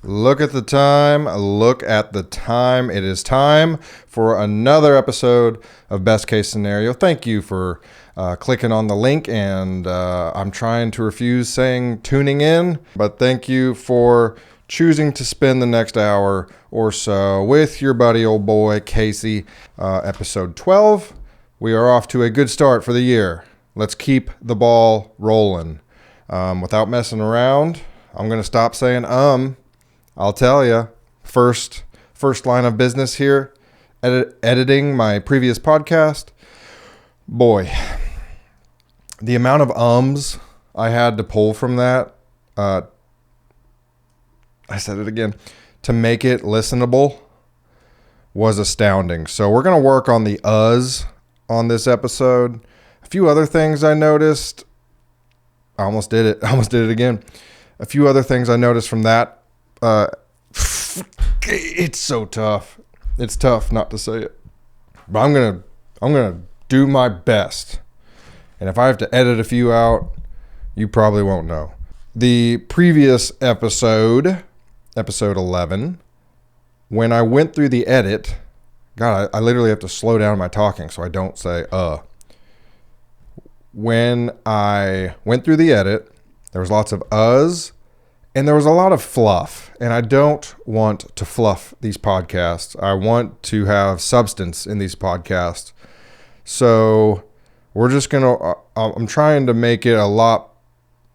Look at the time. Look at the time. It is time for another episode of Best Case Scenario. Thank you for clicking on the link, and I'm trying to refuse saying tuning in, but thank you for choosing to spend the next hour or so with your buddy old boy Casey. Episode 12. We are off to a good start for the year. Let's keep the ball rolling. Without messing around, I'm going to stop saying I'll tell you, first line of business here, editing my previous podcast. Boy, the amount of ums I had to pull from that, I said it again, to make it listenable was astounding. So we're going to work on the uhs on this episode. A few other things I noticed. I almost did it again. A few other things I noticed from that. It's so tough. It's tough not to say it, but I'm gonna do my best. And if I have to edit a few out, you probably won't know. The previous episode 11, when I went through the edit, God, I literally have to slow down my talking so I don't say When I went through the edit, there was lots of uhs. And there was a lot of fluff, and I don't want to fluff these podcasts. I want to have substance in these podcasts. So we're just going to, I'm trying to make it not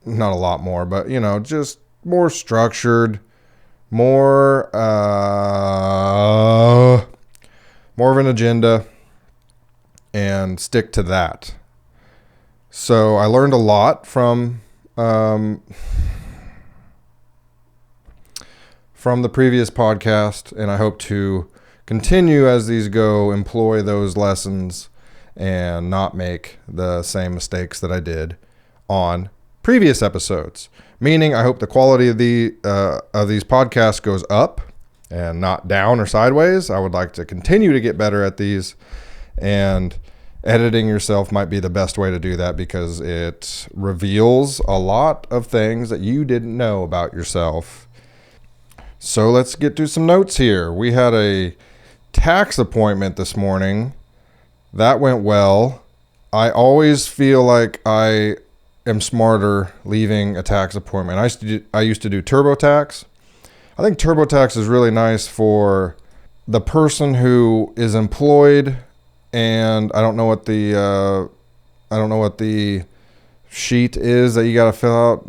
a lot more, but, just more structured, more of an agenda, and stick to that. So I learned a lot from the previous podcast, and I hope to continue as these go, employ those lessons and not make the same mistakes that I did on previous episodes. Meaning, I hope the quality of these podcasts goes up and not down or sideways. I would like to continue to get better at these, and editing yourself might be the best way to do that because it reveals a lot of things that you didn't know about yourself. So let's get to some notes here. We had a tax appointment this morning. That went well. I always feel like I am smarter leaving a tax appointment. I used to do TurboTax. I think TurboTax is really nice for the person who is employed, and I don't know what the sheet is that you got to fill out.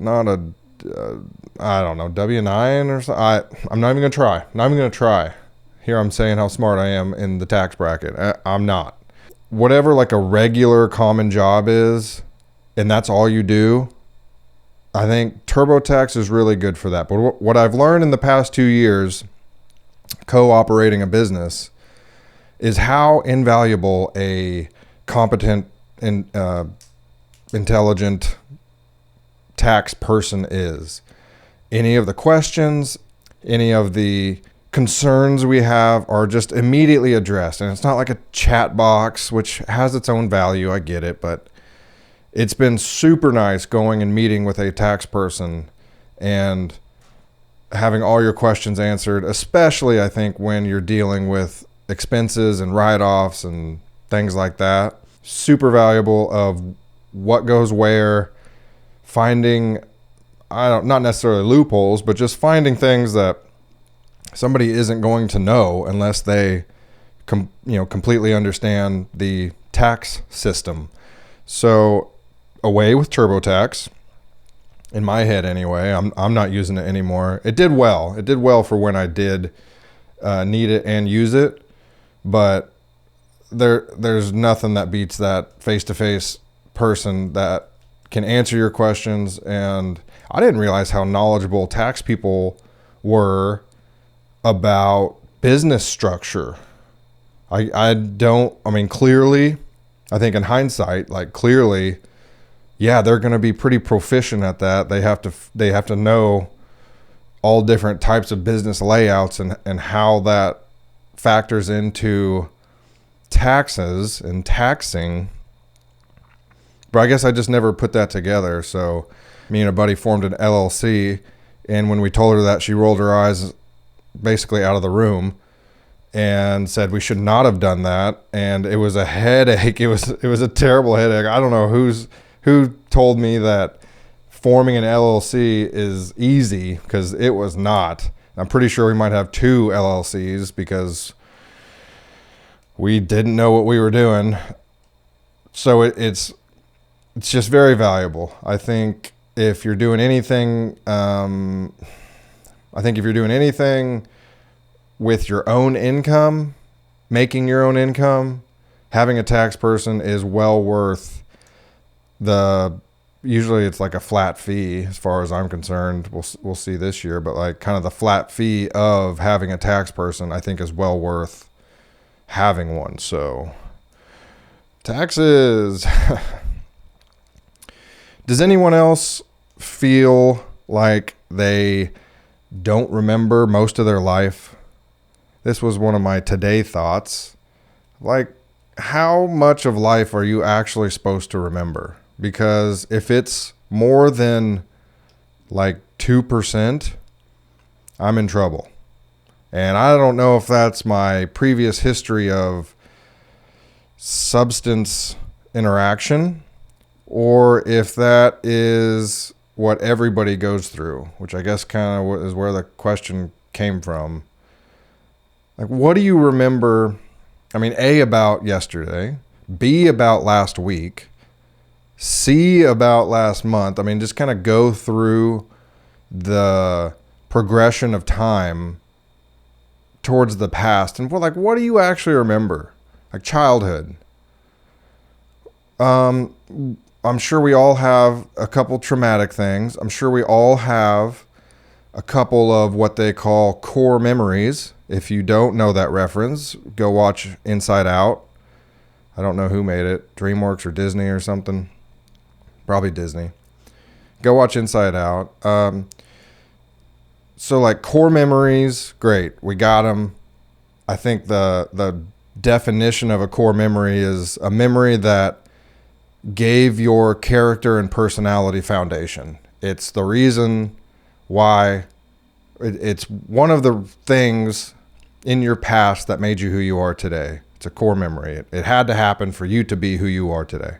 I don't know, W-9 or something. I'm not even going to try. Here I'm saying how smart I am in the tax bracket. I'm not. Whatever like a regular common job is, and that's all you do, I think TurboTax is really good for that. But what I've learned in the past 2 years, co-operating a business, is how invaluable a competent and intelligent tax person is. Any of the questions, any of the concerns we have are just immediately addressed. And it's not like a chat box, which has its own value. I get it. But it's been super nice going and meeting with a tax person and having all your questions answered, especially I think when you're dealing with expenses and write-offs and things like that. Super valuable of what goes where, finding, not necessarily loopholes, but just finding things that somebody isn't going to know unless they completely understand the tax system. So away with TurboTax, in my head anyway. I'm not using it anymore. It did well. It did well for when I did need it and use it, but there's nothing that beats that face-to-face person that can answer your questions. And I didn't realize how knowledgeable tax people were about business structure. Clearly, I think in hindsight, clearly, yeah, they're going to be pretty proficient at that. They have to know all different types of business layouts and how that factors into taxes and taxing. But I guess I just never put that together. So me and a buddy formed an LLC And when we told her that, she rolled her eyes basically out of the room and said we should not have done that. And it was a headache. It was a terrible headache. I don't know who told me that forming an LLC is easy, because it was not. I'm pretty sure we might have 2 LLCs because we didn't know what we were doing. So it's just very valuable. I think if you're doing anything, with your own income, making your own income, having a tax person is well worth usually it's like a flat fee as far as I'm concerned. We'll see this year, but like kind of the flat fee of having a tax person, I think is well worth having one. So taxes. Does anyone else feel like they don't remember most of their life? This was one of my today thoughts. Like, how much of life are you actually supposed to remember? Because if it's more than like 2%, I'm in trouble. And I don't know if that's my previous history of substance interaction, or if that is what everybody goes through, which I guess kind of is where the question came from. Like, what do you remember? I mean, A, about yesterday, B, about last week, C, about last month. I mean, just kind of go through the progression of time towards the past. And what do you actually remember? Like childhood. I'm sure we all have a couple traumatic things. I'm sure we all have a couple of what they call core memories. If you don't know that reference, go watch Inside Out. I don't know who made it, DreamWorks or Disney or something. Probably Disney. Go watch Inside Out. So like core memories, great. We got them. I think the definition of a core memory is a memory that gave your character and personality foundation. It's the reason why, it's one of the things in your past that made you who you are today. It's a core memory. It had to happen for you to be who you are today.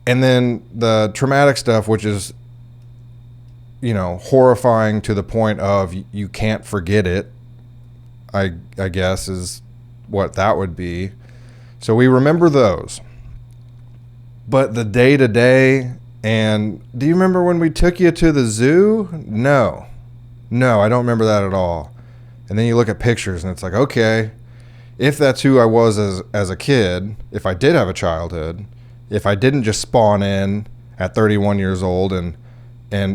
And then the traumatic stuff, which is, horrifying to the point of you can't forget it, I guess is what that would be. So we remember those. But the day-to-day, and do you remember when we took you to the zoo? No, I don't remember that at all. And then you look at pictures and it's like, okay, if that's who I was as a kid, if I did have a childhood, if I didn't just spawn in at 31 years old and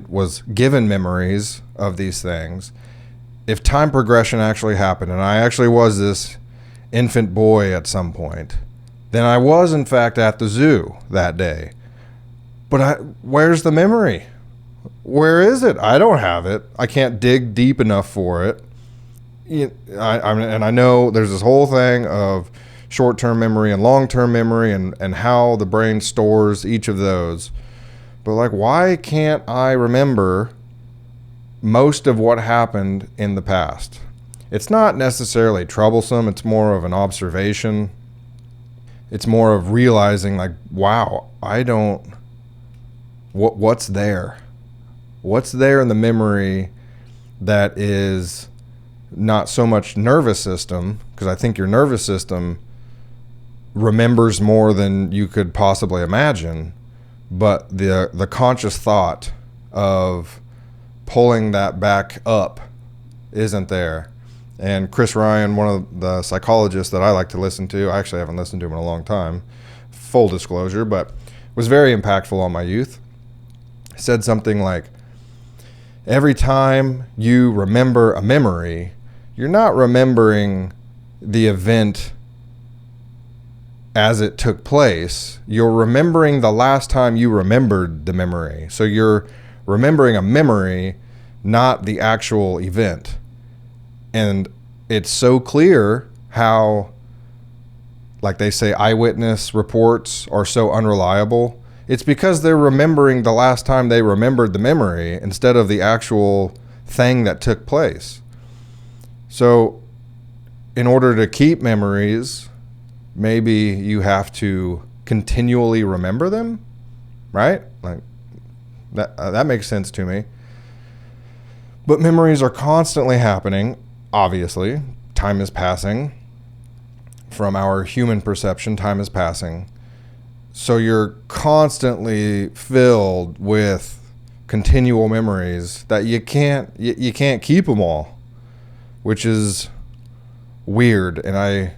was given memories of these things, if time progression actually happened and I actually was this infant boy at some point, then I was in fact at the zoo that day. But where's the memory? Where is it? I don't have it. I can't dig deep enough for it. I know there's this whole thing of short-term memory and long-term memory and how the brain stores each of those. But why can't I remember most of what happened in the past? It's not necessarily troublesome. It's more of an observation. It's more of realizing wow, what's there? What's there in the memory that is not so much nervous system, because I think your nervous system remembers more than you could possibly imagine, but the conscious thought of pulling that back up isn't there. And Chris Ryan, one of the psychologists that I like to listen to, I actually haven't listened to him in a long time, full disclosure, but was very impactful on my youth, said something like, every time you remember a memory, you're not remembering the event as it took place. You're remembering the last time you remembered the memory. So you're remembering a memory, not the actual event. And it's so clear how, like they say, eyewitness reports are so unreliable. It's because they're remembering the last time they remembered the memory instead of the actual thing that took place. So in order to keep memories, maybe you have to continually remember them, right? Like that makes sense to me. But memories are constantly happening, obviously. Time is passing. From our human perception, time is passing. So you're constantly filled with continual memories that you can't keep them all, which is weird. And I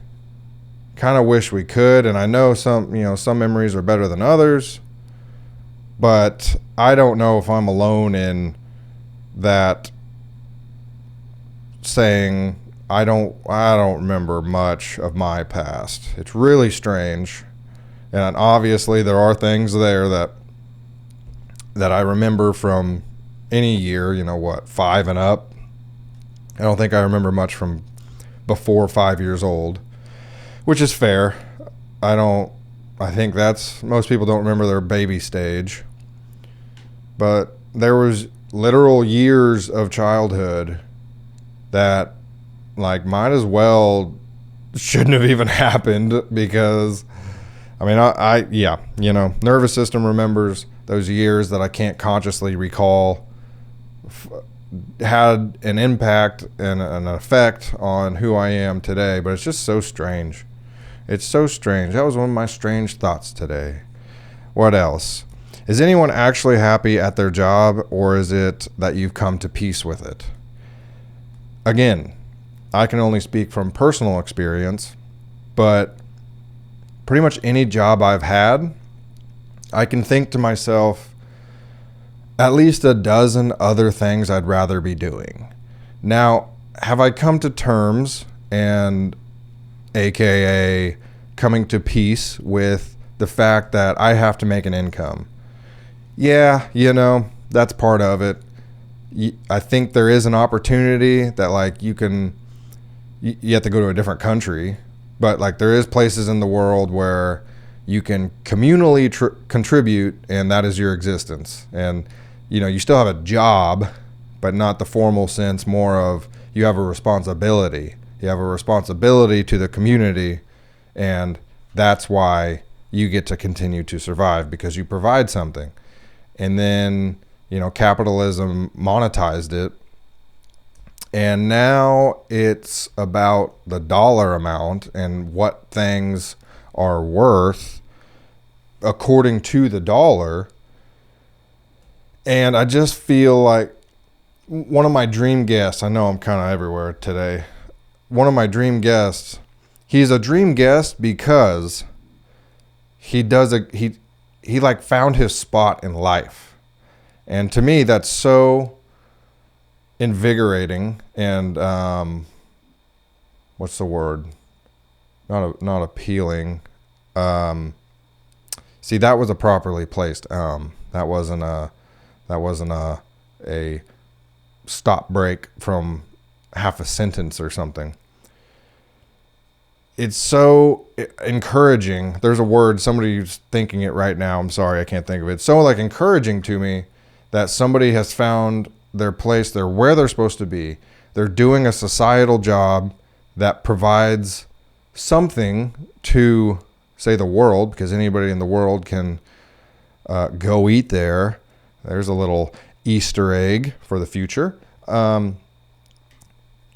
kind of wish we could. And I know some memories are better than others, but I don't know if I'm alone in that saying I don't remember much of my past. It's really strange. And obviously there are things there that I remember from any year, 5 and up. I don't think I remember much from before 5 years old, which is fair. I think most people don't remember their baby stage. But there was literal years of childhood that might as well shouldn't have even happened, because nervous system remembers those years that I can't consciously recall had an impact and an effect on who I am today. But it's just so strange. It's so strange. That was one of my strange thoughts today. What else? Is anyone actually happy at their job, or is it that you've come to peace with it? Again, I can only speak from personal experience, but pretty much any job I've had, I can think to myself at least a dozen other things I'd rather be doing. Now, have I come to terms and AKA coming to peace with the fact that I have to make an income? Yeah, that's part of it. I think there is an opportunity that you have to go to a different country, but there is places in the world where you can communally contribute, and that is your existence. And you still have a job, but not the formal sense, more of you have a responsibility. You have a responsibility to the community, and that's why you get to continue to survive, because you provide something. And then, capitalism monetized it. And now it's about the dollar amount and what things are worth according to the dollar. And I just feel like one of my dream guests, I know I'm kind of everywhere today. One of my dream guests, he's a dream guest because he found his spot in life. And to me, that's so invigorating and what's the word? Not appealing. See, that was a properly placed that wasn't a stop break from half a sentence or something. It's so encouraging. There's a word, somebody's thinking it right now. I'm sorry, I can't think of it. It's so encouraging to me that somebody has found their place. They're where they're supposed to be. They're doing a societal job that provides something to, say, the world, because anybody in the world can go eat there. There's a little Easter egg for the future. That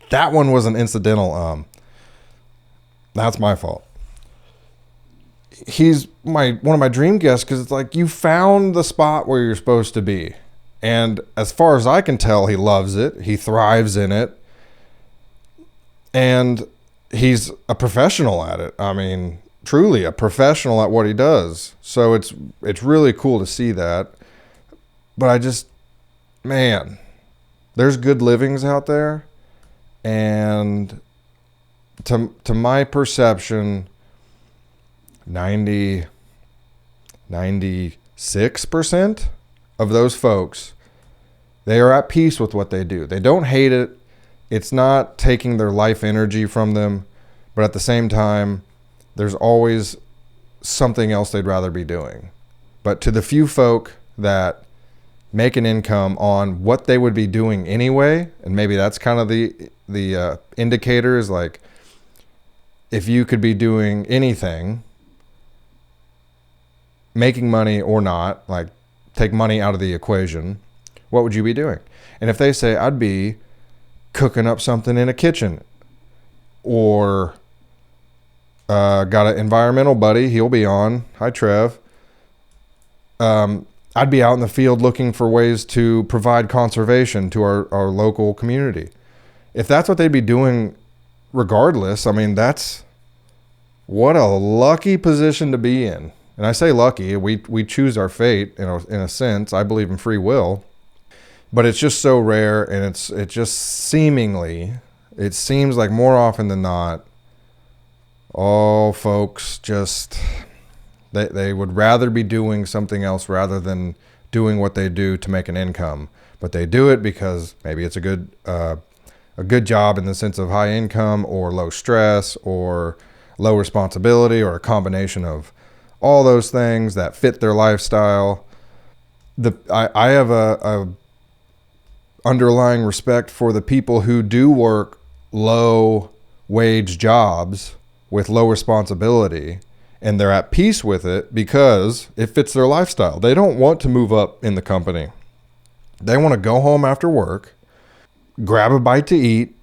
one was an incidental. That's my fault. He's one of my dream guests because it's you found the spot where you're supposed to be. And as far as I can tell, he loves it. He thrives in it. And he's a professional at it. I mean, truly a professional at what he does. So it's really cool to see that. But there's good livings out there. And to my perception, 96% of those folks, they are at peace with what they do. They don't hate it. It's not taking their life energy from them, but at the same time, there's always something else they'd rather be doing. But to the few folk that make an income on what they would be doing anyway, and maybe that's kind of the indicator is like, if you could be doing anything, making money or not, like take money out of the equation, what would you be doing? And if they say, I'd be cooking up something in a kitchen, or got an environmental buddy, he'll be on. Hi, Trev. I'd be out in the field looking for ways to provide conservation to our local community. If that's what they'd be doing regardless, I mean, that's what a lucky position to be in. And I say lucky, we choose our fate in a sense. I believe in free will, but it's just so rare, and it just it seems like more often than not, all folks just they would rather be doing something else rather than doing what they do to make an income. But they do it because maybe it's a good job in the sense of high income or low stress or low responsibility, or a combination of all those things that fit their lifestyle. I have a underlying respect for the people who do work low wage jobs with low responsibility, and they're at peace with it because it fits their lifestyle. They don't want to move up in the company. They want to go home after work, grab a bite to eat,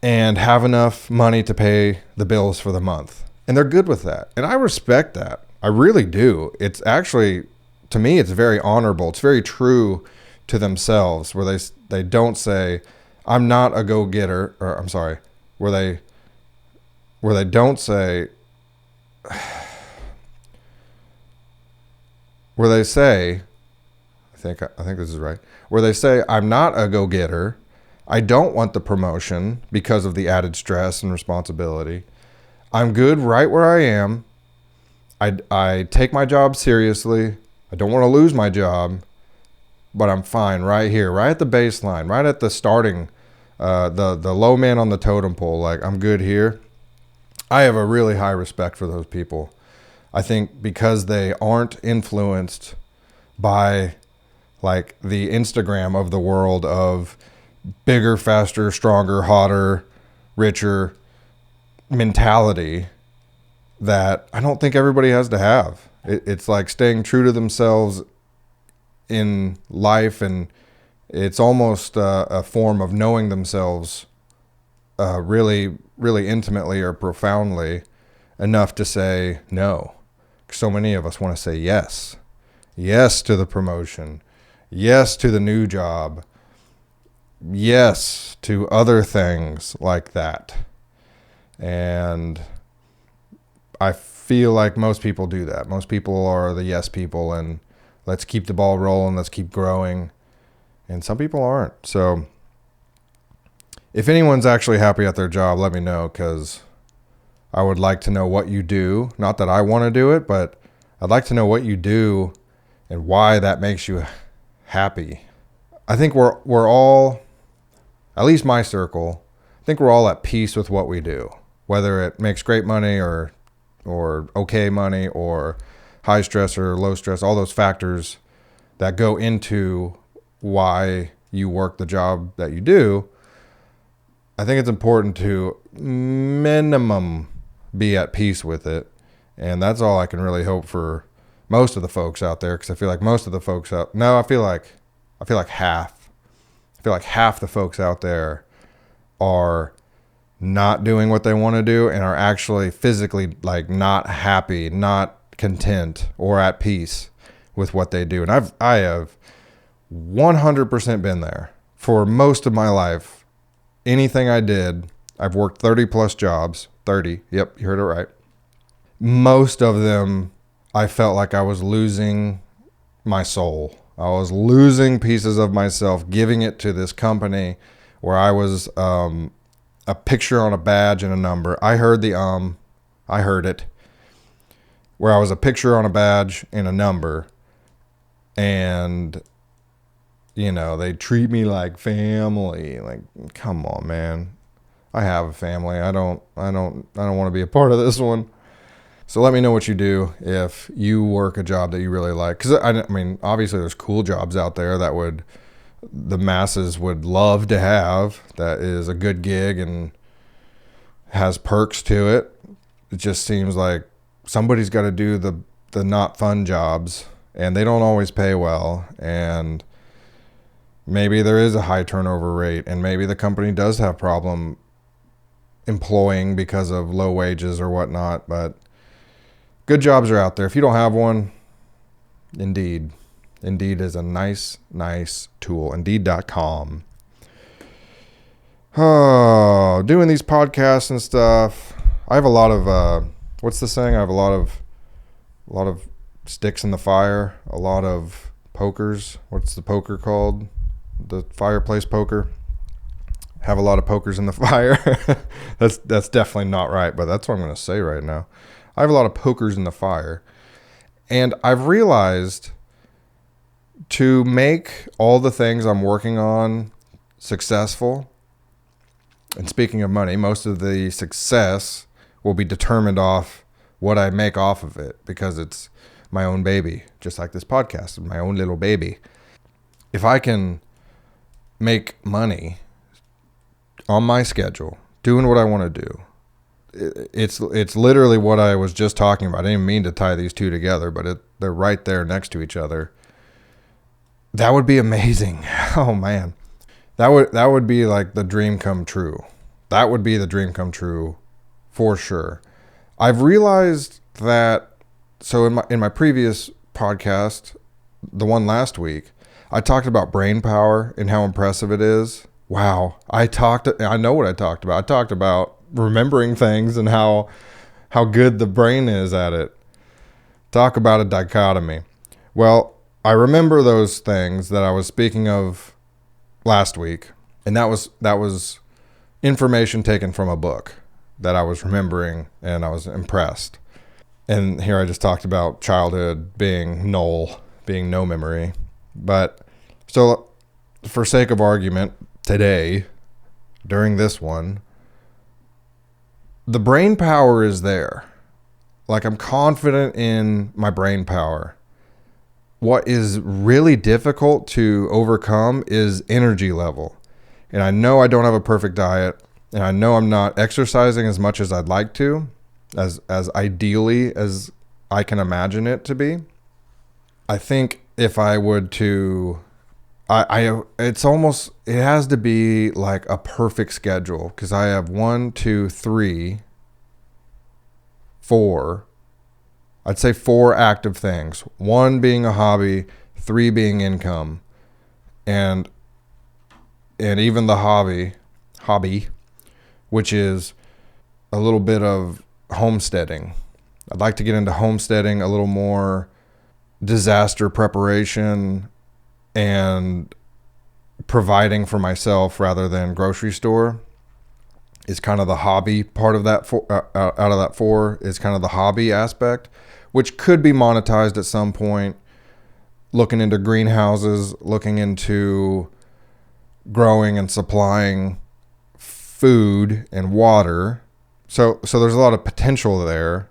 and have enough money to pay the bills for the month. And they're good with that. And I respect that. I really do. It's actually, to me, it's very honorable. It's very true to themselves, where they don't say, I'm not a go-getter, or I'm sorry, where they don't say, where they say, I think this is right, where they say, I'm not a go-getter. I don't want the promotion because of the added stress and responsibility. I'm good right where I am. I take my job seriously. I don't want to lose my job, but I'm fine right here, right at the baseline, right at the starting, the low man on the totem pole. Like, I'm good here. I have a really high respect for those people. I think because they aren't influenced by like the Instagram of the world of bigger, faster, stronger, hotter, richer mentality that I don't think everybody has to have. It's like staying true to themselves in life, and it's almost a form of knowing themselves really, really intimately or profoundly enough to say no. So many of us want to say yes. Yes to the promotion. Yes to the new job. Yes to other things like that. And I feel like most people do that. Most people are the yes people, and let's keep the ball rolling, let's keep growing. And some people aren't. So if anyone's actually happy at their job, let me know, because I would like to know what you do. Not that I want to do it, but I'd like to know what you do and why that makes you happy. I think we're all, at least my circle, I think we're all at peace with what we do. Whether it makes great money or okay money or high stress or low stress, all those factors that go into why you work the job that you do. I think it's important to minimum be at peace with it. And that's all I can really hope for most of the folks out there, because I feel like most of the folks out, no, I feel like half. I feel like half the folks out there are not doing what they want to do and are actually physically like not happy, not content, or at peace with what they do. And I have 100% been there for most of my life. Anything I did, I've worked 30 plus jobs. 30. Yep, you heard it right. Most of them, I felt like I was losing my soul. I was losing pieces of myself, giving it to this company where I was a picture on a badge and a number. I heard I heard it. Where I was a picture on a badge and a number. And, you know, they treat me like family. Like, come on, man. I have a family. I don't want to be a part of this one. So let me know what you do if you work a job that you really like. Because I mean, obviously there's cool jobs out there that the masses would love to have. That is a good gig and has perks to it. It just seems like somebody's got to do the not fun jobs, and they don't always pay well. And maybe there is a high turnover rate, and maybe the company does have problem employing because of low wages or whatnot. But good jobs are out there. If you don't have one, Indeed is a nice tool. Indeed.com. Oh, doing these podcasts and stuff. I have a lot of what's the saying? I have a lot of sticks in the fire, a lot of pokers. What's the poker called? The fireplace poker. Have a lot of pokers in the fire. That's definitely not right, but that's what I'm going to say right now. I have a lot of pokers in the fire. And I've realized to make all the things I'm working on successful, and speaking of money, most of the success will be determined off what I make off of it, because it's my own baby, just like this podcast, my own little baby. If I can make money on my schedule, doing what I want to do, it's literally what I was just talking about. I didn't mean to tie these two together, but they're right there next to each other. That would be amazing. Oh man, that would be like the dream come true. That would be the dream come true for sure. I've realized that. So in my previous podcast, the one last week, I talked about brain power and how impressive it is. Wow. I know what I talked about. I talked about remembering things and how good the brain is at it. Talk about a dichotomy. Well, I remember those things that I was speaking of last week, and that was information taken from a book that I was remembering, and I was impressed. And here I just talked about childhood being null, being no memory. But so for sake of argument, today, during this one, the brain power is there. Like, I'm confident in my brain power. What is really difficult to overcome is energy level. And I know I don't have a perfect diet, and I know I'm not exercising as much as I'd like to, as ideally as I can imagine it to be. I think if I would to, it has to be like a perfect schedule, because I have 1, 2, 3, 4. I'd say 4 active things. 1 being a hobby, 3 being income, and even the hobby, which is a little bit of homesteading. I'd like to get into homesteading, a little more disaster preparation and providing for myself rather than grocery store is kind of the hobby part of that. Out of that 4 is kind of the hobby aspect, which could be monetized at some point. Looking into greenhouses, looking into growing and supplying food and water. So there's a lot of potential there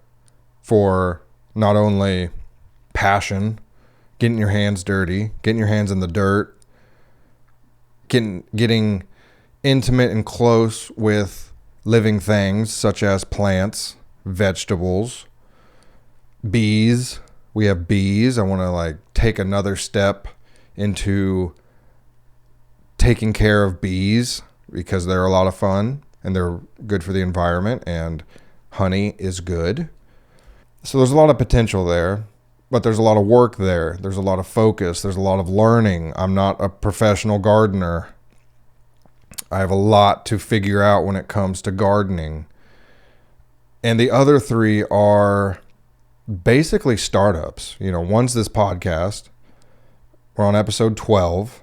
for not only passion, getting your hands dirty, getting your hands in the dirt, getting intimate and close with living things such as plants, vegetables, bees. We have bees. I want to take another step into taking care of bees, because they're a lot of fun and they're good for the environment, and honey is good. So there's a lot of potential there, but there's a lot of work there. There's a lot of focus. There's a lot of learning. I'm not a professional gardener. I have a lot to figure out when it comes to gardening. And the other 3 are basically startups. One's this podcast. We're on episode 12.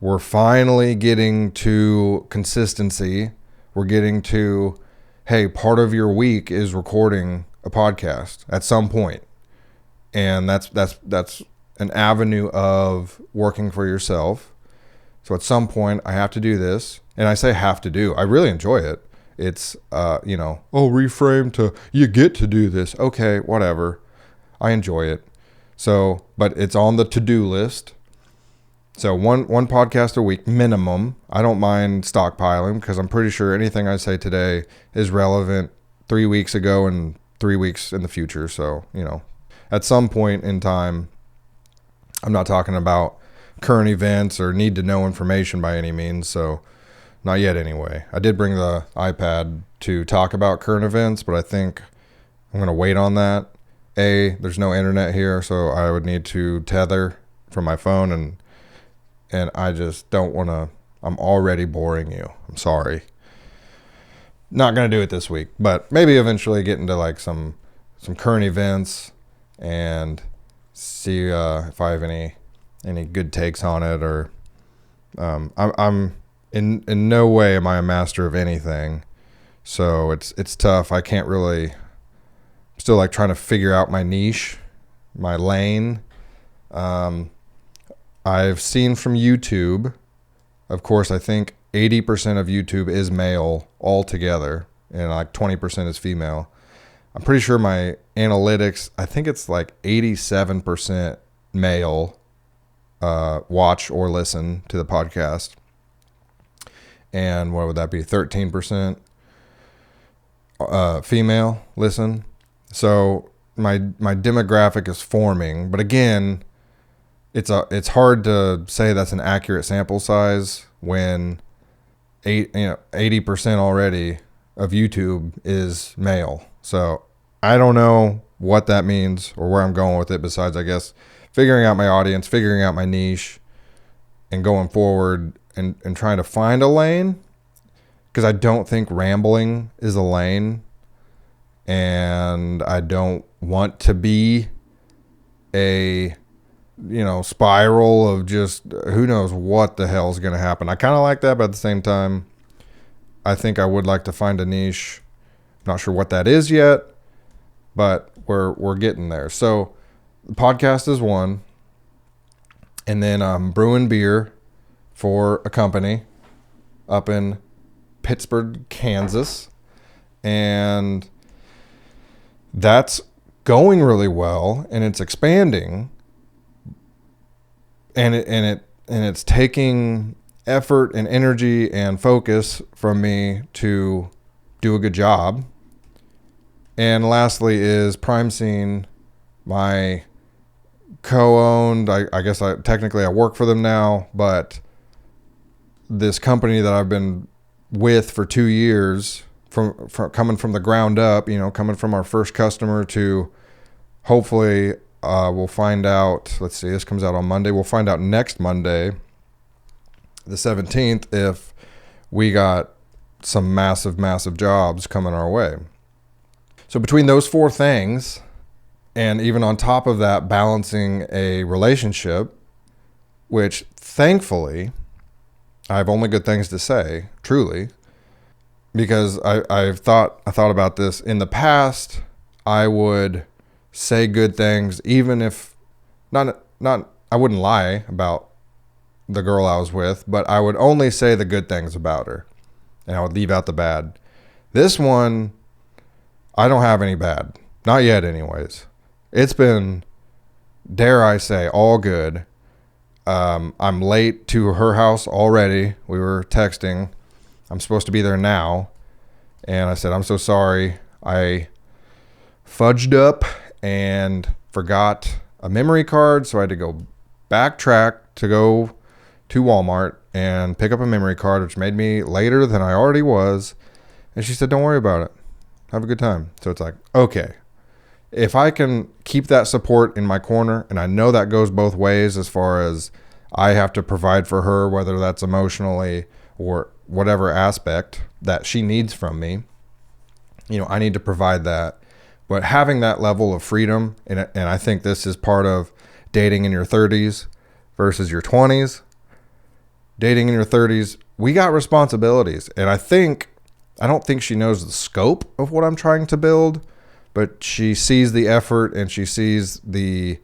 We're finally getting to consistency. We're getting to, hey, part of your week is recording a podcast at some point. And that's an avenue of working for yourself. So at some point I have to do this. And I say have to do. I really enjoy it. It's, reframe to, you get to do this. Okay, whatever. I enjoy it. So, but it's on the to-do list. So one podcast a week minimum. I don't mind stockpiling because I'm pretty sure anything I say today is relevant 3 weeks ago and 3 weeks in the future. So, at some point in time, I'm not talking about current events or need to know information by any means. So not yet anyway. I did bring the iPad to talk about current events, but I think I'm going to wait on that. There's no internet here, so I would need to tether from my phone, and I just don't want to. I'm already boring you. I'm sorry. Not going to do it this week, but maybe eventually get into like some current events and see if I have any good takes on it, or I'm in no way am I a master of anything, so it's tough. I can't really. I'm still like trying to figure out my niche, my lane. I've seen from YouTube, of course, I think 80% of YouTube is male altogether, and like 20% is female. I'm pretty sure my analytics, I think it's like 87% male watch or listen to the podcast. And what would that be? 13% female listen. So my demographic is forming, but again, it's hard to say that's an accurate sample size when 80% already of YouTube is male. So I don't know what that means or where I'm going with it, besides I guess figuring out my audience, figuring out my niche, and going forward and trying to find a lane, because I don't think rambling is a lane, and I don't want to be a spiral of just who knows what the hell is going to happen. I kind of like that, but at the same time, I think I would like to find a niche. Not sure what that is yet, but we're getting there. So the podcast is one, and then I'm brewing beer for a company up in Pittsburgh, Kansas, and that's going really well, and it's expanding. And it's taking effort and energy and focus from me to do a good job. And lastly is Prime Scene, my co-owned. I guess technically I work for them now, but this company that I've been with for 2 years, from coming from the ground up, coming from our first customer to hopefully. We'll find out, let's see, this comes out on Monday. We'll find out next Monday, the 17th, if we got some massive, massive jobs coming our way. So between those 4 things, and even on top of that, balancing a relationship, which thankfully, I have only good things to say, truly, because I thought about this in the past. I would say good things, even if not I wouldn't lie about the girl I was with, but I would only say the good things about her, and I would leave out the bad. This one, I don't have any bad, not yet anyways. It's been, dare I say, all good. I'm late to her house already. We were texting. I'm supposed to be there now, and I said, I'm so sorry, I fudged up and forgot a memory card, so I had to go backtrack to go to Walmart and pick up a memory card, which made me later than I already was. And she said, don't worry about it. Have a good time. So it's like, okay, if I can keep that support in my corner, and I know that goes both ways as far as I have to provide for her, whether that's emotionally or whatever aspect that she needs from me, I need to provide that. But having that level of freedom, and I think this is part of dating in your 30s versus your 20s. Dating in your 30s, we got responsibilities. And I don't think she knows the scope of what I'm trying to build, but she sees the effort and she sees the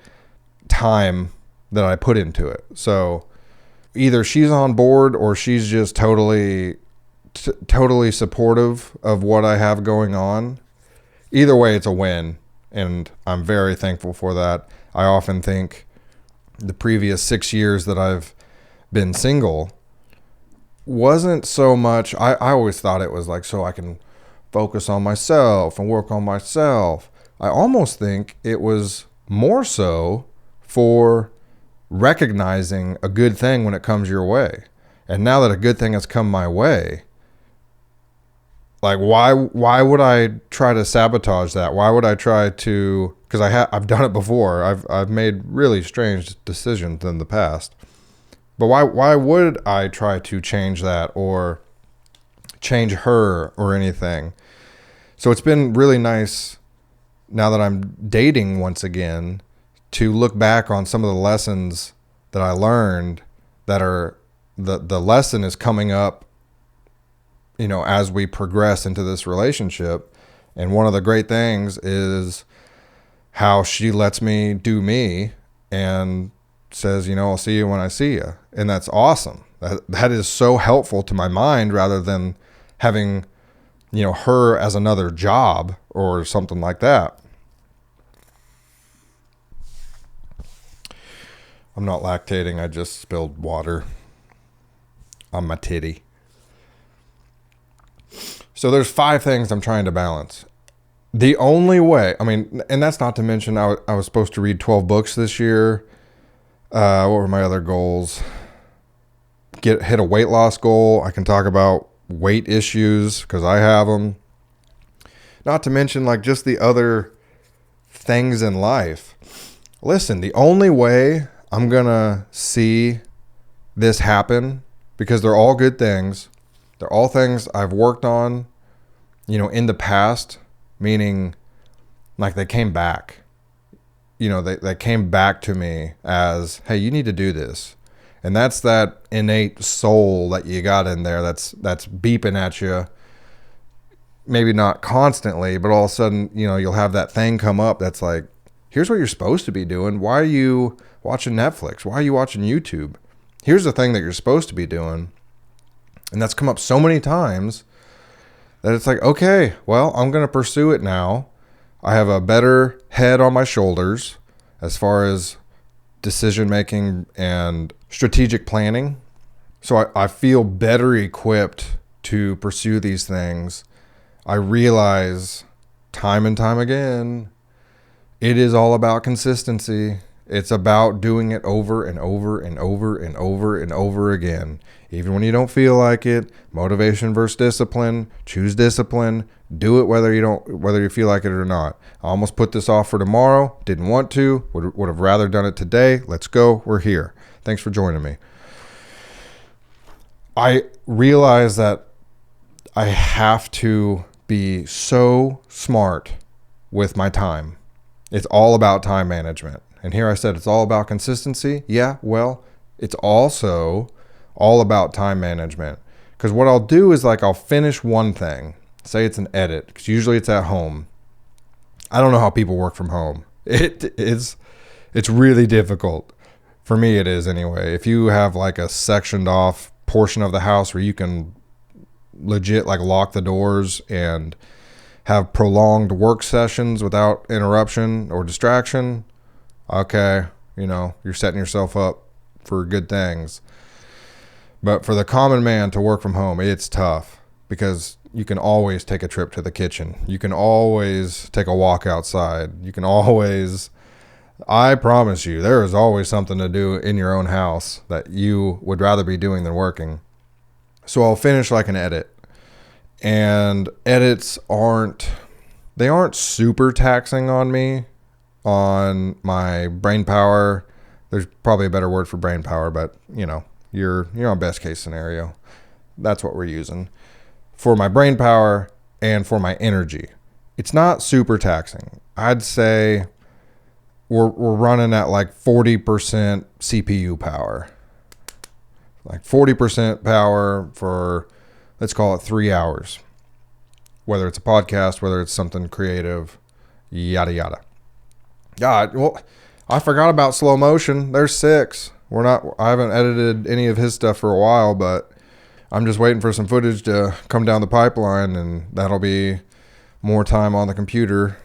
time that I put into it. So either she's on board or she's just totally totally supportive of what I have going on. Either way, it's a win, and I'm very thankful for that. I often think the previous 6 years that I've been single wasn't so much, I always thought it was like so I can focus on myself and work on myself. I almost think it was more so for recognizing a good thing when it comes your way. And now that a good thing has come my way, like why would I try to sabotage that? Why would I try to, because I've done it before. I've made really strange decisions in the past. But why would I try to change that or change her or anything? So it's been really nice now that I'm dating once again to look back on some of the lessons that I learned that are the lesson is coming up, you know, as we progress into this relationship. And one of the great things is how she lets me do me and says, you know, I'll see you when I see you. And that's awesome. That is so helpful to my mind rather than having, you know, her as another job or something like that. I'm not lactating. I just spilled water on my titty. So there's 5 things I'm trying to balance. The only way, I mean, and that's not to mention I was supposed to read 12 books this year. What were my other goals? Hit a weight loss goal. I can talk about weight issues because I have them. Not to mention like just the other things in life. Listen, the only way I'm going to see this happen, because they're all good things. They're all things I've worked on, you know, in the past, meaning like they came back. You know, they came back to me as, hey, you need to do this. And that's that innate soul that you got in there that's beeping at you. Maybe not constantly, but all of a sudden, you know, you'll have that thing come up that's like, here's what you're supposed to be doing. Why are you watching Netflix? Why are you watching YouTube? Here's the thing that you're supposed to be doing. And that's come up so many times that it's like, okay, well, I'm going to pursue it now. I have a better head on my shoulders as far as decision making and strategic planning. So I feel better equipped to pursue these things. I realize time and time again, it is all about consistency. It's about doing it over and over and over and over and over again. Even when you don't feel like it, motivation versus discipline, choose discipline, do it whether you feel like it or not. I almost put this off for tomorrow, didn't want to, would have rather done it today. Let's go, we're here. Thanks for joining me. I realize that I have to be so smart with my time. It's all about time management. And here I said it's all about consistency. Yeah, well, it's also all about time management. Because what I'll do is like I'll finish one thing. Say it's an edit, because usually it's at home. I don't know how people work from home. It's really difficult. For me it is anyway. If you have like a sectioned off portion of the house where you can legit like lock the doors and have prolonged work sessions without interruption or distraction, okay, you know, you're setting yourself up for good things. But for the common man to work from home, it's tough because you can always take a trip to the kitchen. You can always take a walk outside. You can always, I promise you, there is always something to do in your own house that you would rather be doing than working. So I'll finish like an edit. And edits aren't super taxing on me, on my brain power. There's probably a better word for brain power, but you know, you're on best case scenario. That's what we're using for my brain power and for my energy. It's not super taxing. I'd say we're running at like 40% CPU power, like 40% power for, let's call it 3 hours, whether it's a podcast, whether it's something creative, yada, yada. God, well, I forgot about slow motion. There's 6. I haven't edited any of his stuff for a while, but I'm just waiting for some footage to come down the pipeline, and that'll be more time on the computer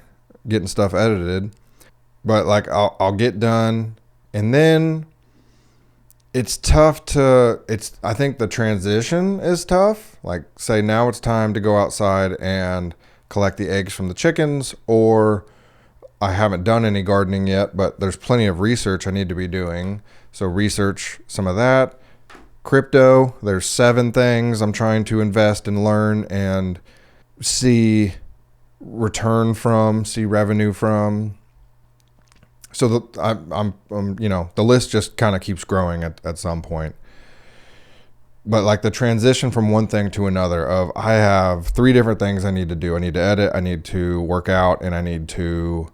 getting stuff edited. But like I'll get done, and then it's tough to I think the transition is tough. Like, say now it's time to go outside and collect the eggs from the chickens, or I haven't done any gardening yet, but there's plenty of research I need to be doing. So research some of that. Crypto, there's 7 things I'm trying to invest and learn and see return from, see revenue from. So the list just kind of keeps growing at some point. But like the transition from one thing to another of I have 3 different things I need to do. I need to edit, I need to work out, and I need to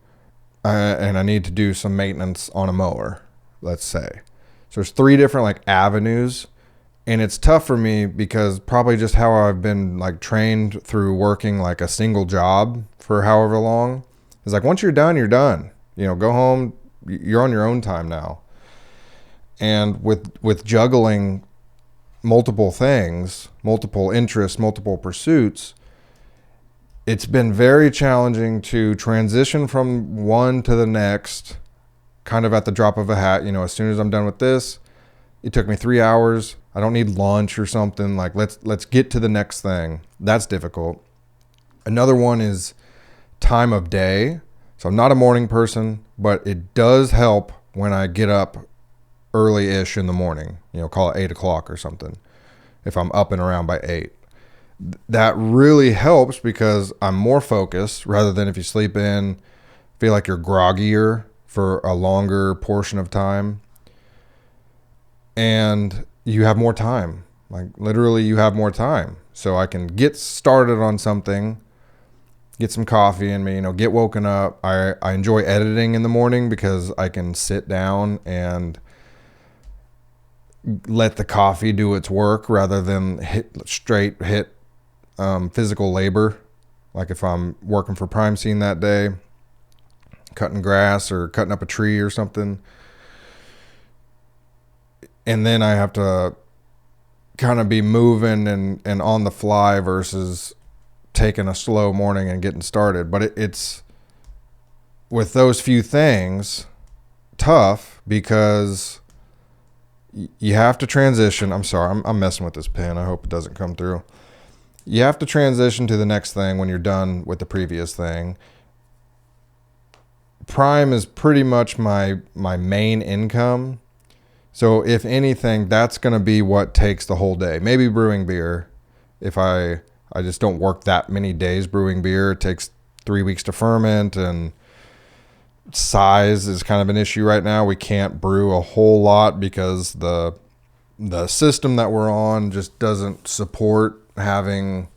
do some maintenance on a mower, let's say. So there's 3 different like avenues, and it's tough for me because probably just how I've been like trained through working like a single job for however long. It's like once you're done, you're done. Go home, you're on your own time now. And with juggling multiple things, multiple interests, multiple pursuits, it's been very challenging to transition from one to the next kind of at the drop of a hat. As soon as I'm done with this, it took me 3 hours. I don't need lunch or something. Like let's get to the next thing. That's difficult. Another one is time of day. So I'm not a morning person, but it does help when I get up early-ish in the morning, call it 8 o'clock or something. If I'm up and around by 8, that really helps because I'm more focused rather than if you sleep in, feel like you're groggier for a longer portion of time. And you have more time. Like literally you have more time. So I can get started on something, get some coffee in me, get woken up. I enjoy editing in the morning because I can sit down and let the coffee do its work rather than hit physical labor. Like if I'm working for Prime Scene that day, cutting grass or cutting up a tree or something, and then I have to kind of be moving and on the fly versus taking a slow morning and getting started. But it's with those few things tough because you have to transition. I'm sorry, I'm messing with this pen. I hope it doesn't come through. You have to transition to the next thing when you're done with the previous thing. Prime is pretty much my main income. So if anything, that's going to be what takes the whole day. Maybe brewing beer. If I just don't work that many days brewing beer, it takes 3 weeks to ferment, and size is kind of an issue right now. We can't brew a whole lot because the system that we're on just doesn't support having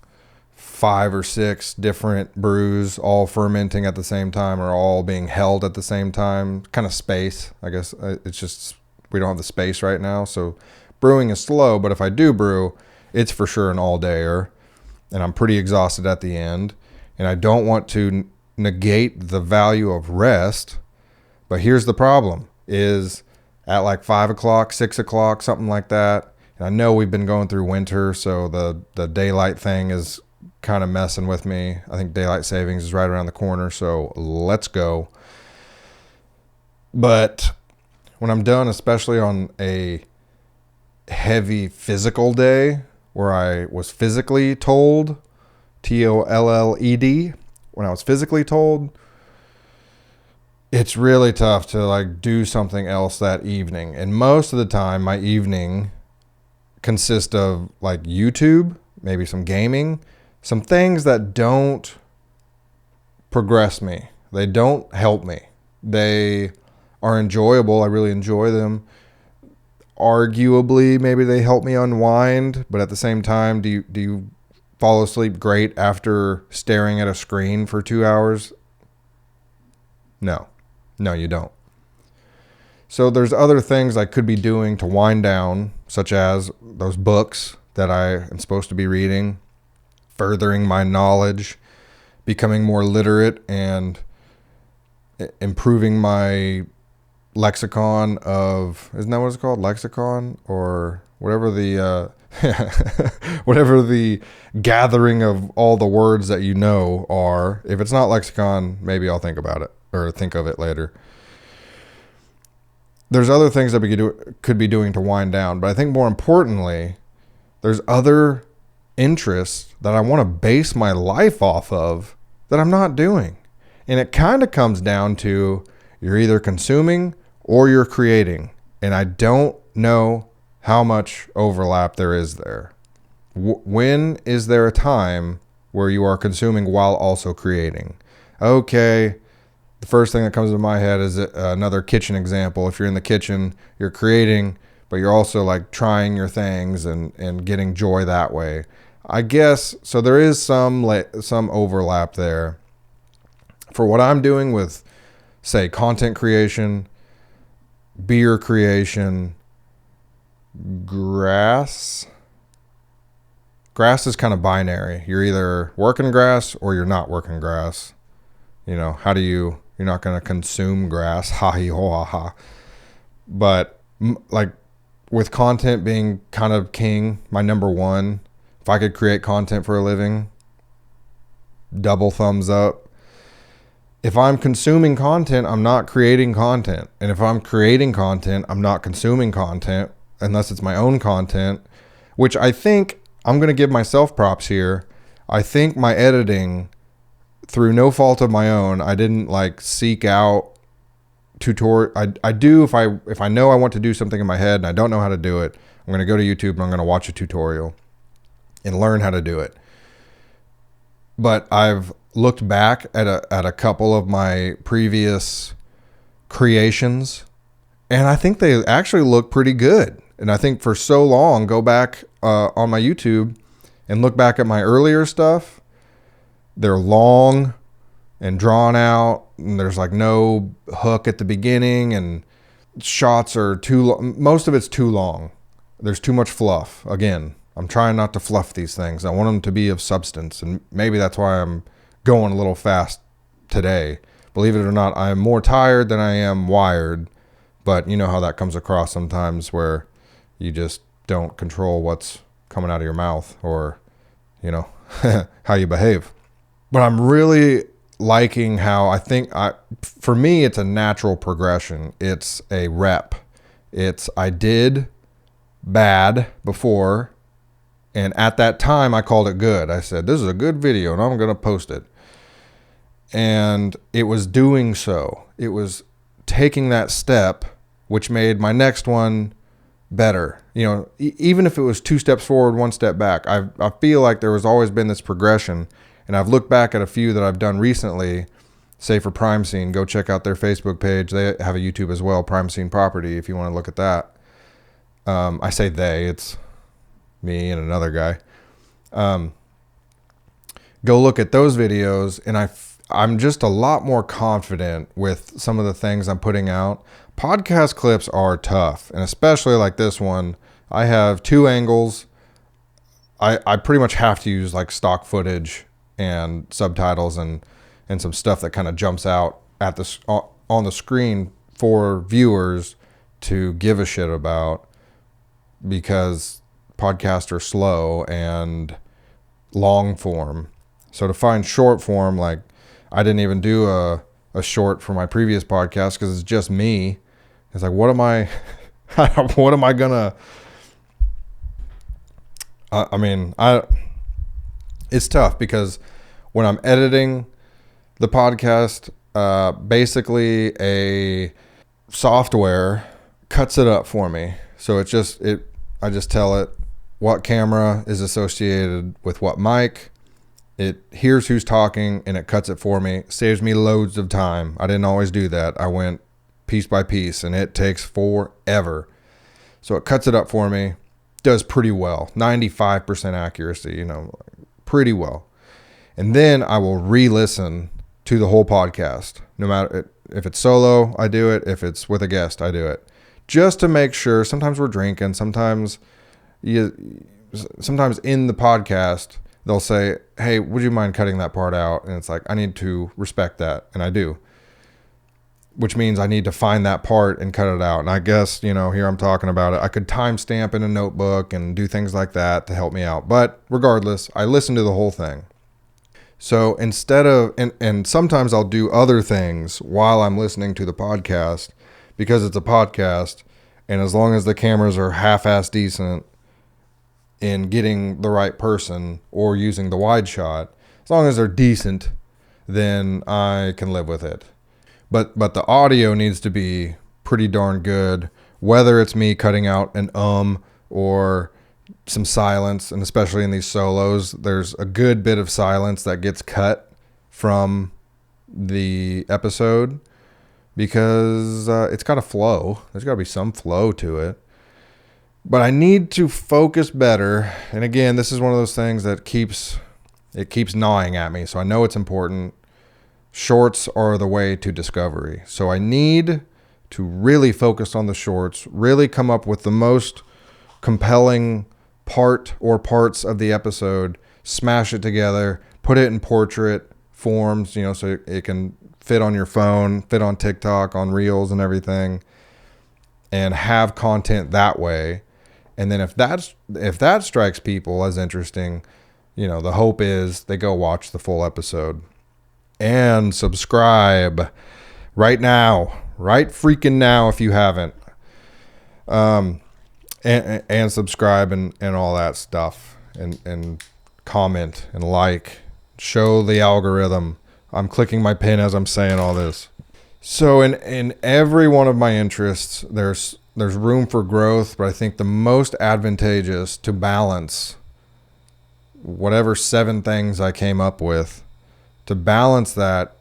5 or 6 different brews all fermenting at the same time or all being held at the same time. Kind of space, I guess. It's just we don't have the space right now. So brewing is slow, but if I do brew, it's for sure an all-dayer, and I'm pretty exhausted at the end. And I don't want to negate the value of rest, but here's the problem is at like 5 o'clock, 6 o'clock, something like that. And I know we've been going through winter, so the daylight thing is kind of messing with me. I think daylight savings is right around the corner, so let's go. But when I'm done, especially on a heavy physical day where I was physically told, TOLLED, when I was physically told, it's really tough to like do something else that evening. And most of the time my evening consists of like YouTube, maybe some gaming, some things that don't progress me. They don't help me. They are enjoyable. I really enjoy them. Arguably, maybe they help me unwind, but at the same time, do you fall asleep great after staring at a screen for 2 hours? No, you don't. So there's other things I could be doing to wind down, such as those books that I am supposed to be reading, furthering my knowledge, becoming more literate, and improving my lexicon of, isn't that what it's called? Lexicon or whatever the whatever the gathering of all the words that you know are. If it's not lexicon, maybe I'll think about it or think of it later. There's other things that we could be doing to wind down, but I think more importantly, there's other interests that I want to base my life off of that I'm not doing. And it kind of comes down to you're either consuming or you're creating. And I don't know how much overlap there is there. When is there a time where you are consuming while also creating? Okay, the first thing that comes to my head is another kitchen example. If you're in the kitchen, you're creating, but you're also like trying your things and getting joy that way. I guess, so there is some overlap there. For what I'm doing with, say, content creation, beer creation, grass is kind of binary. You're either working grass or you're not working grass. You know, you're not going to consume grass. Ha ha ha. But like with content being kind of king, my number one, if I could create content for a living, double thumbs up. If I'm consuming content, I'm not creating content. And if I'm creating content, I'm not consuming content unless it's my own content, which I think I'm going to give myself props here. I think my editing, through no fault of my own, I didn't like seek out tutorial. I do if I know I want to do something in my head and I don't know how to do it, I'm going to go to YouTube and I'm going to watch a tutorial and learn how to do it. But I've looked back at a couple of my previous creations, and I think they actually look pretty good. And I think for so long, go back on my YouTube and look back at my earlier stuff. They're long and drawn out, and there's like no hook at the beginning, and shots are too long. Most of it's too long. There's too much fluff. Again, I'm trying not to fluff these things. I want them to be of substance, and maybe that's why I'm going a little fast today. Believe it or not, I am more tired than I am wired, but you know how that comes across sometimes where you just don't control what's coming out of your mouth or, you know, how you behave. But I'm really liking how for me, it's a natural progression. It's a rep. I did bad before, and at that time I called it good. I said, this is a good video and I'm going to post it. And it was doing so. It was taking that step, which made my next one better. You know, even if it was 2 steps forward, 1 step back, I feel like there has always been this progression. And I've looked back at a few that I've done recently, say for Prime Scene. Go check out their Facebook page. They have a YouTube as well, Prime Scene Property, if you want to look at that. I say they, it's me and another guy. Go look at those videos, and I'm just a lot more confident with some of the things I'm putting out. Podcast clips are tough, and especially like this one. I have 2 angles. I pretty much have to use like stock footage and subtitles and some stuff that kind of jumps out at on the screen for viewers to give a shit about, because podcasts are slow and long form. So to find short form, like I didn't even do a short for my previous podcast because it's just me. It's like, what am I gonna, it's tough because when I'm editing the podcast, basically a software cuts it up for me. So I just tell it what camera is associated with what mic. It hears who's talking and it cuts it for me. Saves me loads of time. I didn't always do that. I went piece by piece and it takes forever. So it cuts it up for me. Does pretty well. 95% accuracy, you know, pretty well. And then I will re-listen to the whole podcast. No matter if it's solo, I do it. If it's with a guest, I do it. Just to make sure. Sometimes we're drinking. Sometimes in the podcast, they'll say, hey, would you mind cutting that part out? And it's like, I need to respect that. And I do. which means I need to find that part and cut it out. And I guess, here I'm talking about it. I could timestamp in a notebook and do things like that to help me out. But regardless, I listened to the whole thing. So instead of, and sometimes I'll do other things while I'm listening to the podcast because it's a podcast. And as long as the cameras are half-ass decent in getting the right person or using the wide shot, as long as they're decent, then I can live with it. But the audio needs to be pretty darn good, whether it's me cutting out an or some silence, and especially in these solos, there's a good bit of silence that gets cut from the episode because it's got to flow. There's got to be some flow to it. But I need to focus better. And again, this is one of those things that keeps gnawing at me. So I know it's important. Shorts are the way to discovery. So I need to really focus on the shorts, really come up with the most compelling part or parts of the episode, smash it together, put it in portrait forms, so it can fit on your phone, fit on TikTok, on Reels and everything, and have content that way. And then if that strikes people as interesting, the hope is they go watch the full episode. And subscribe right now, right freaking now if you haven't. And subscribe and all that stuff. And comment and like. Show the algorithm. I'm clicking my pen as I'm saying all this. So in every one of my interests, there's room for growth, but I think the most advantageous to balance whatever 7 things I came up with, to balance that,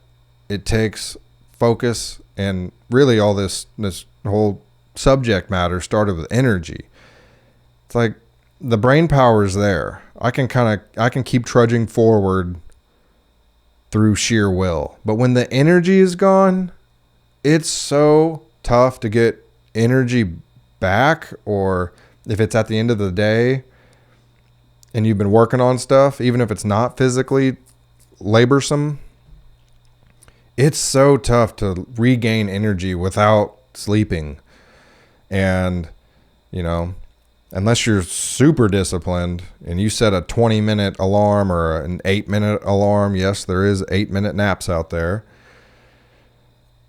it takes focus, and really all this whole subject matter started with energy. It's like the brain power is there. I can keep trudging forward through sheer will. But when the energy is gone, it's so tough to get energy back, or if it's at the end of the day and you've been working on stuff, even if it's not physically laborsome, it's so tough to regain energy without sleeping. And unless you're super disciplined and you set a 20-minute alarm or an 8-minute alarm, yes, there is 8-minute naps out there.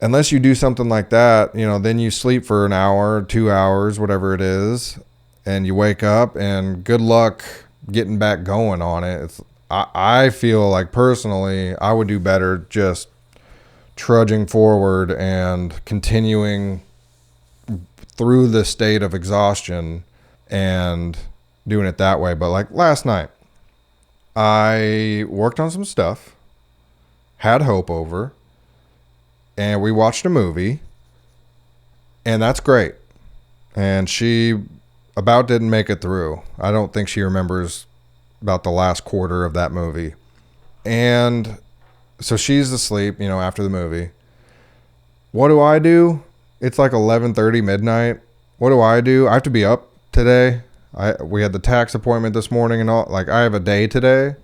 Unless you do something like that, then you sleep for an hour, 2 hours, whatever it is, and you wake up, and good luck getting back going on it. I feel like personally I would do better just trudging forward and continuing through the state of exhaustion and doing it that way. But like last night, I worked on some stuff, had Hope over, and we watched a movie, and that's great. And she about didn't make it through. I don't think she remembers about the last quarter of that movie. And so she's asleep, after the movie. What do? It's like 11:30 midnight. What do? I have to be up today. We had the tax appointment this morning and all. Like, I have a day today.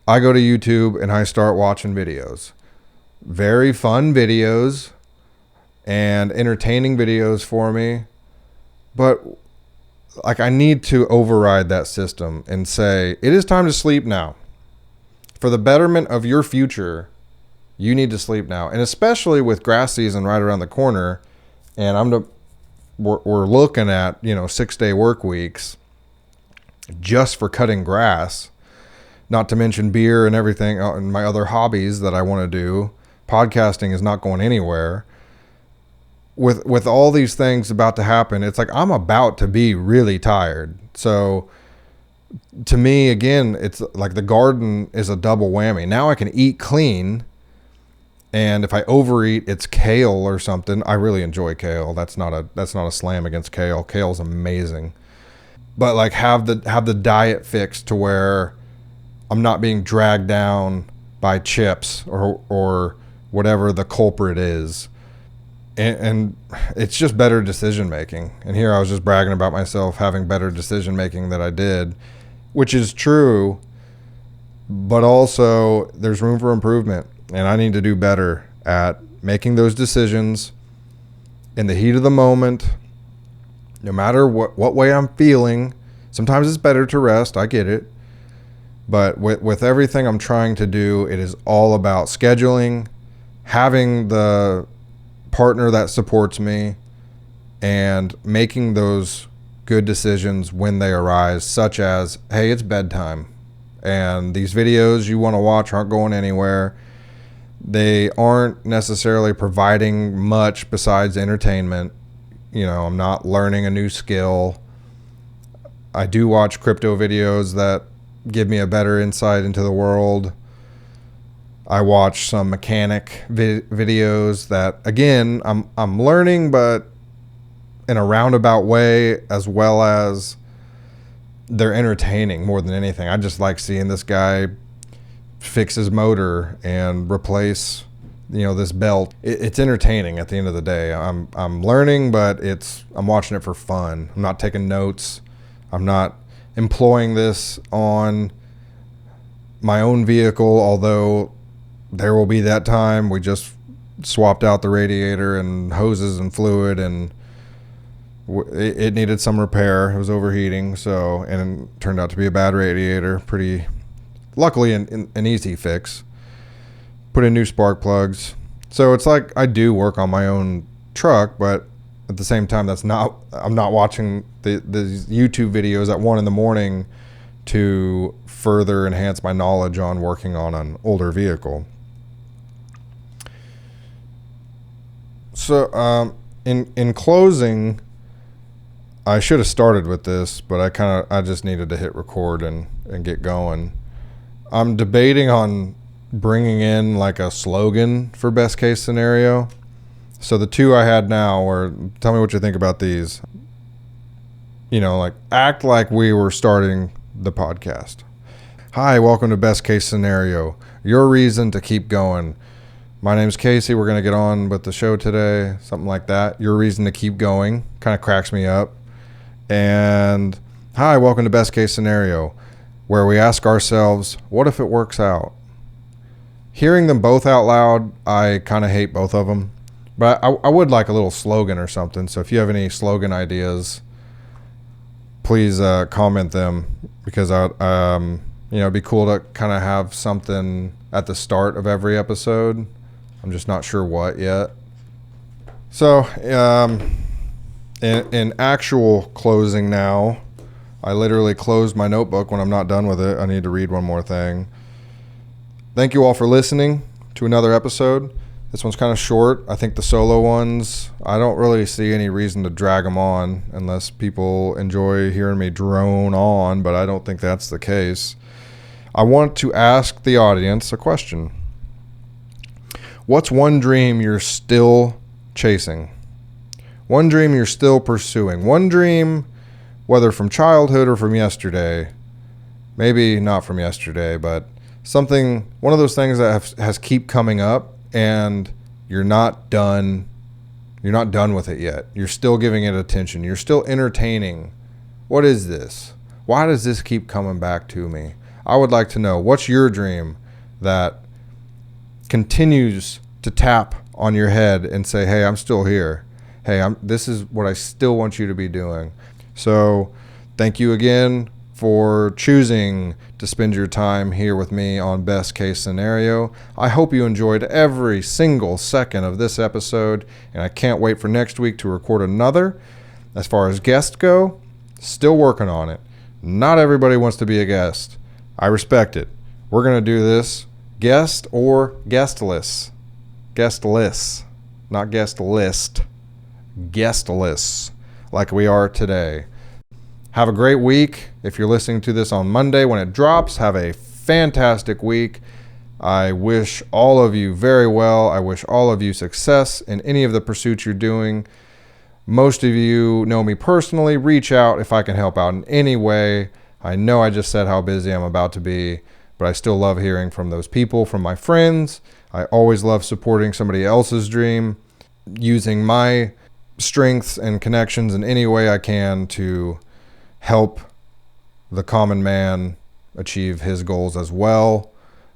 I go to YouTube and I start watching videos. Very fun videos and entertaining videos for me. But like, I need to override that system and say, it is time to sleep now. For the betterment of your future, you need to sleep now. And especially with grass season right around the corner, and we're looking at 6-day work weeks just for cutting grass, not to mention beer and everything and my other hobbies that I want to do. Podcasting is not going anywhere. With all these things about to happen, it's like I'm about to be really tired. So to me, again, it's like the garden is a double whammy. Now I can eat clean, and if I overeat, it's kale or something. I really enjoy kale. That's not a slam against kale. Kale's amazing. But like have the diet fixed to where I'm not being dragged down by chips or whatever the culprit is. And it's just better decision making. And here I was just bragging about myself having better decision making than I did, which is true, but also there's room for improvement, and I need to do better at making those decisions in the heat of the moment, no matter what way I'm feeling. Sometimes it's better to rest. I get it. But with everything I'm trying to do, it is all about scheduling, having the partner that supports me, and making those good decisions when they arise, such as, hey, it's bedtime, and these videos you want to watch aren't going anywhere. They aren't necessarily providing much besides entertainment. I'm not learning a new skill. I do watch crypto videos that give me a better insight into the world. I watch some mechanic videos that, again, I'm learning, but in a roundabout way, as well as they're entertaining more than anything. I just like seeing this guy fix his motor and replace, this belt. It's entertaining at the end of the day. I'm learning, but I'm watching it for fun. I'm not taking notes. I'm not employing this on my own vehicle, although there will be that time. We just swapped out the radiator and hoses and fluid, and it needed some repair. It was overheating, and it turned out to be a bad radiator. Luckily an easy fix. Put in new spark plugs. So it's like I do work on my own truck, but at the same time, I'm not watching the YouTube videos at 1 a.m. to further enhance my knowledge on working on an older vehicle. So in closing, I should have started with this, but I just needed to hit record and get going. I'm debating on bringing in like a slogan for best case scenario. So the two I had now were, tell me what you think about these. Like act like we were starting the podcast. Hi, welcome to Best Case Scenario, your reason to keep going. My name's Casey. We're going to get on with the show today. Something like that. Your reason to keep going. Kind of cracks me up. And hi, welcome to Best Case Scenario, where we ask ourselves, what if it works out? Hearing them both out loud, I kind of hate both of them. But I would like a little slogan or something. So if you have any slogan ideas, please comment them, because it'd be cool to kind of have something at the start of every episode. I'm just not sure what yet. So in actual closing now, I literally closed my notebook when I'm not done with it. I need to read one more thing. Thank you all for listening to another episode. This one's kind of short. I think the solo ones, I don't really see any reason to drag them on unless people enjoy hearing me drone on, but I don't think that's the case. I want to ask the audience a question. What's one dream you're still chasing? One dream you're still pursuing? One dream, whether from childhood or from yesterday, maybe not from yesterday, but one of those things that has keep coming up, and you're not done with it yet. You're still giving it attention. You're still entertaining. What is this? Why does this keep coming back to me? I would like to know, what's your dream that continues to tap on your head and say, hey, I'm still here. Hey, this is what I still want you to be doing. So thank you again for choosing to spend your time here with me on Best Case Scenario. I hope you enjoyed every single second of this episode, and I can't wait for next week to record another. As far as guests go, still working on it. Not everybody wants to be a guest. I respect it. We're going to do this guest or guestless. Guestless, not guest list. Guestless, like we are today. Have a great week. If you're listening to this on Monday when it drops, have a fantastic week. I wish all of you very well. I wish all of you success in any of the pursuits you're doing. Most of you know me personally. Reach out if I can help out in any way. I know I just said how busy I'm about to be, but I still love hearing from those people, from my friends. I always love supporting somebody else's dream, using my strengths and connections in any way I can to help the common man achieve his goals as well.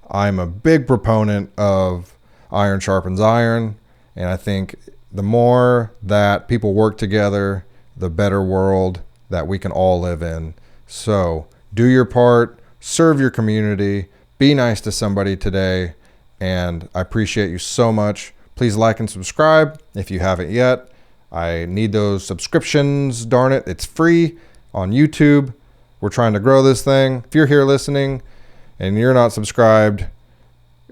I'm a big proponent of iron sharpens iron, And I think the more that people work together, the better world that we can all live in. So do your part, serve your community, be nice to somebody today, and I appreciate you so much. Please like and subscribe if you haven't yet. I need those subscriptions, darn it. It's free on YouTube. We're trying to grow this thing. If you're here listening and you're not subscribed,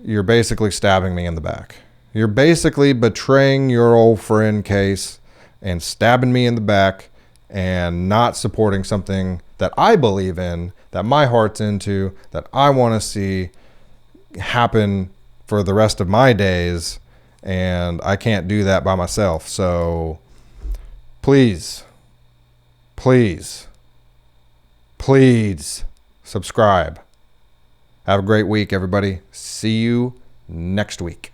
you're basically stabbing me in the back. You're basically betraying your old friend Case and stabbing me in the back and not supporting something that I believe in, that my heart's into, that I want to see happen for the rest of my days, and I can't do that by myself. So please subscribe. Have a great week, everybody. See you next week.